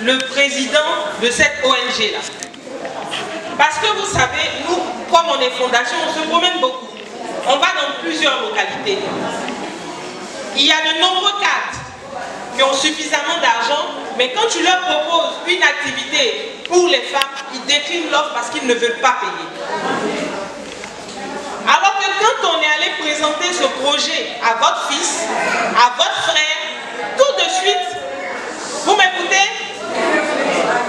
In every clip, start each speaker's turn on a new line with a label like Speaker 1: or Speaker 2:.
Speaker 1: le président de cette ONG-là. Parce que vous savez, nous, comme on est fondation, on se promène beaucoup. On va dans plusieurs localités. Il y a de nombreux cadres qui ont suffisamment d'argent, mais quand tu leur proposes une activité pour les femmes, ils déclinent l'offre parce qu'ils ne veulent pas payer. Alors que quand on est allé présenter ce projet à votre fils, à votre frère, tout de suite, vous m'écoutez?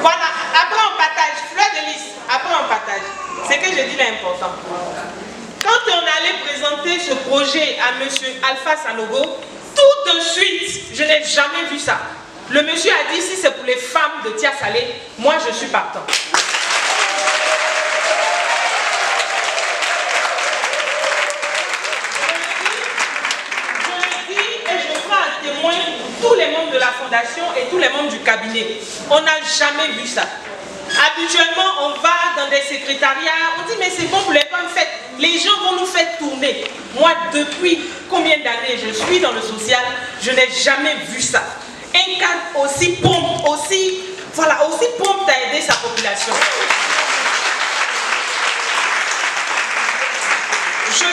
Speaker 1: Voilà, après on partage, fleur de lys, après on partage. C'est que je dis l'important. Quand on est allé présenter ce projet à M. Alpha Sanogo, tout de suite, je n'ai jamais vu ça. Le monsieur a dit, si c'est pour les femmes de Tia Salé, moi je suis partant. Tous les membres de la fondation et tous les membres du cabinet. On n'a jamais vu ça. Habituellement, on va dans des secrétariats, on dit mais c'est bon pour les femmes, faites. Les gens vont nous faire tourner. Moi, depuis combien d'années je suis dans le social, je n'ai jamais vu ça. Un cadre aussi prompt, aussi prompt à aider sa population. Je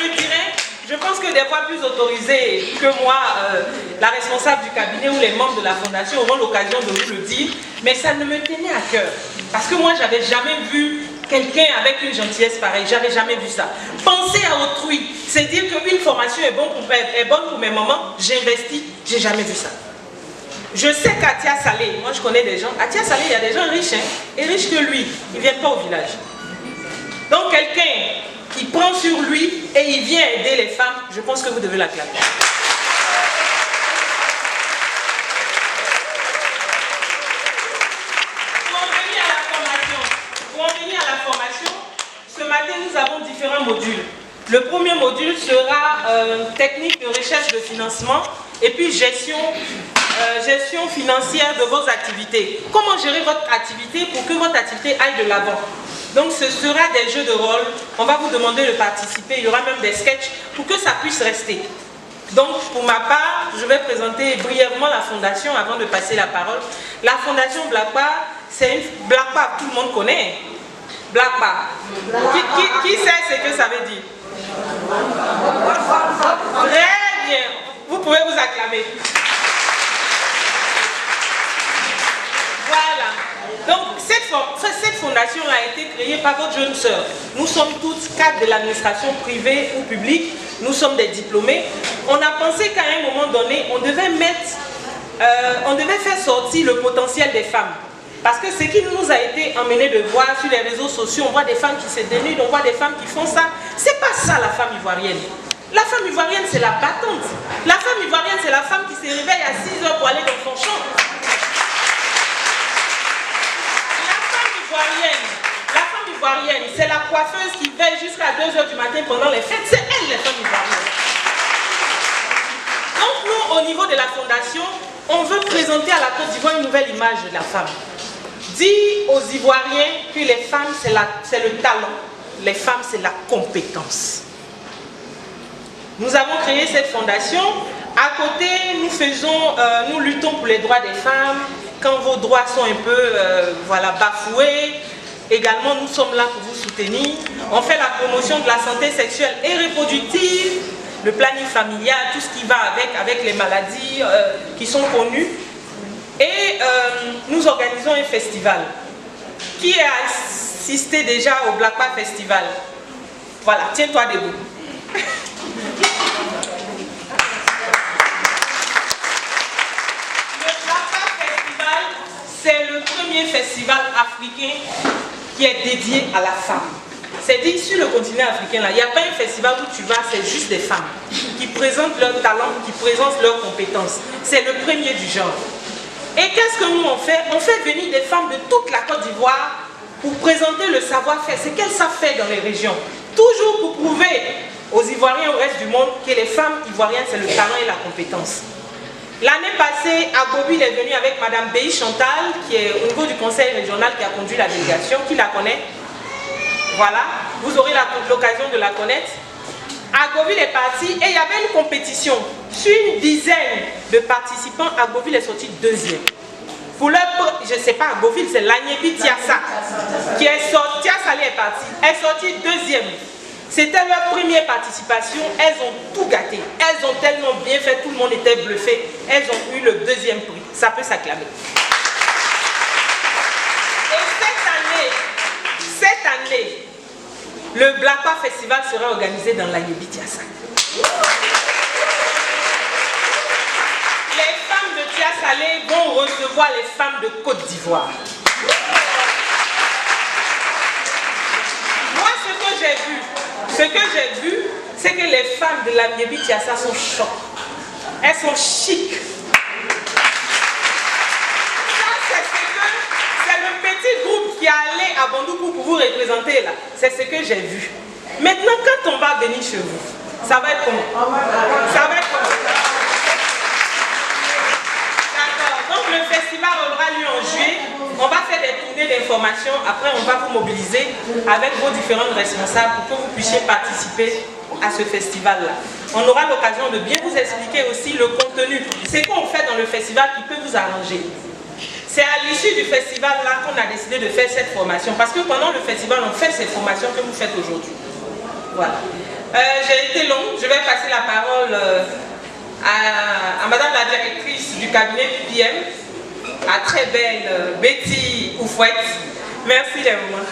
Speaker 1: le dirais, je pense que des fois plus autorisés que moi, la responsable du cabinet ou les membres de la fondation auront l'occasion de vous le dire, mais ça ne me tenait à cœur. Parce que moi, j'avais jamais vu quelqu'un avec une gentillesse pareille, j'avais jamais vu ça. Penser à autrui, c'est dire qu'une formation est bonne pour mes mamans, j'investis, j'ai jamais vu ça. Je sais qu'à Tia Salé, moi je connais des gens, à Tia Salé, il y a des gens riches, et riches que lui, ils ne viennent pas au village. Donc quelqu'un qui prend sur lui et il vient aider les femmes, je pense que vous devez l'acclamer. Pour en venir à la formation, ce matin nous avons différents modules. Le premier module sera technique de recherche de financement et puis gestion financière de vos activités. Comment gérer votre activité pour que votre activité aille de l'avant. Donc ce sera des jeux de rôle, on va vous demander de participer, il y aura même des sketchs pour que ça puisse rester. Donc pour ma part, je vais présenter brièvement la fondation avant de passer la parole. La fondation Black Bar, c'est une Black Bar, tout le monde connaît. Black Bar. Qui sait ce que ça veut dire? Très bien, vous pouvez vous acclamer. Voilà. Donc, cette fondation a été créée par votre jeune sœur. Nous sommes toutes cadres de l'administration privée ou publique. Nous sommes des diplômés. On a pensé qu'à un moment donné, on devait faire sortir le potentiel des femmes. Parce que ce qui nous a été emmené de voir sur les réseaux sociaux, on voit des femmes qui se dénudent, on voit des femmes qui font ça. C'est pas ça la femme ivoirienne. La femme ivoirienne, c'est la battante. La femme ivoirienne, c'est la femme qui se réveille à 6 heures pour aller dans son champ. La femme ivoirienne, c'est la coiffeuse qui veille jusqu'à 2 heures du matin pendant les fêtes. C'est elle, les femmes ivoiriennes. Donc nous, au niveau de la fondation, on veut présenter à la Côte d'Ivoire une nouvelle image de la femme. Dire aux Ivoiriens que les femmes, c'est le talent. Les femmes, c'est la compétence. Nous avons créé cette fondation. À côté, nous luttons pour les droits des femmes. Quand vos droits sont un peu bafoués, également nous sommes là pour vous soutenir. On fait la promotion de la santé sexuelle et reproductive, le planning familial, tout ce qui va avec les maladies qui sont connues. Et nous organisons un festival. Qui a assisté déjà au Black Bar Festival? Voilà, tiens-toi debout. C'est le premier festival africain qui est dédié à la femme. C'est dit sur le continent africain, là, il n'y a pas un festival où tu vas, c'est juste des femmes qui présentent leur talent, qui présentent leurs compétences. C'est le premier du genre. Et qu'est-ce que nous on fait? On fait venir des femmes de toute la Côte d'Ivoire pour présenter le savoir-faire, ce qu'elles savent faire dans les régions. Toujours pour prouver aux Ivoiriens et au reste du monde que les femmes ivoiriennes, c'est le talent et la compétence. L'année passée, Agobil est venu avec Madame Béi Chantal, qui est au niveau du conseil régional qui a conduit la délégation, qui la connaît. Voilà, vous aurez l'occasion de la connaître. Agobil est parti et il y avait une compétition. Sur une dizaine de participants, Agobil est sorti 2e. Pour le, je ne sais pas, à Beauville, c'est l'Agnébi Tiassa qui est sorti. Tiassa est partie. Elle est sortie deuxième. C'était leur première participation. Elles ont tout gâté. Elles ont tellement bien fait. Tout le monde était bluffé. Elles ont eu le deuxième prix. Ça peut s'acclamer. Et cette année, le Blacpa Festival sera organisé dans l'Agnébi Tiassa. Les femmes de Tiassalé vont recevoir les femmes de Côte d'Ivoire. Moi, ce que j'ai vu, c'est que les femmes de l'Agnébi Tiassa sont chocs. Elles sont chic. Ça, c'est le petit groupe qui est allé à Bandoukou pour vous représenter là. C'est ce que j'ai vu. Maintenant, quand on va venir chez vous, ça va être comment? Ça va être comment? Donc le festival aura lieu en juillet. On va faire des tournées d'information. Après, on va vous mobiliser avec vos différents responsables pour que vous puissiez participer à ce festival-là. On aura l'occasion de bien vous expliquer aussi le contenu. C'est quoi on fait dans le festival qui peut vous arranger. C'est à l'issue du festival-là qu'on a décidé de faire cette formation. Parce que pendant le festival, on fait cette formation que vous faites aujourd'hui. Voilà. J'ai été long. Je vais passer la parole à madame la directrice du cabinet PPM, à très belle Betty Oufouette. Merci les moments.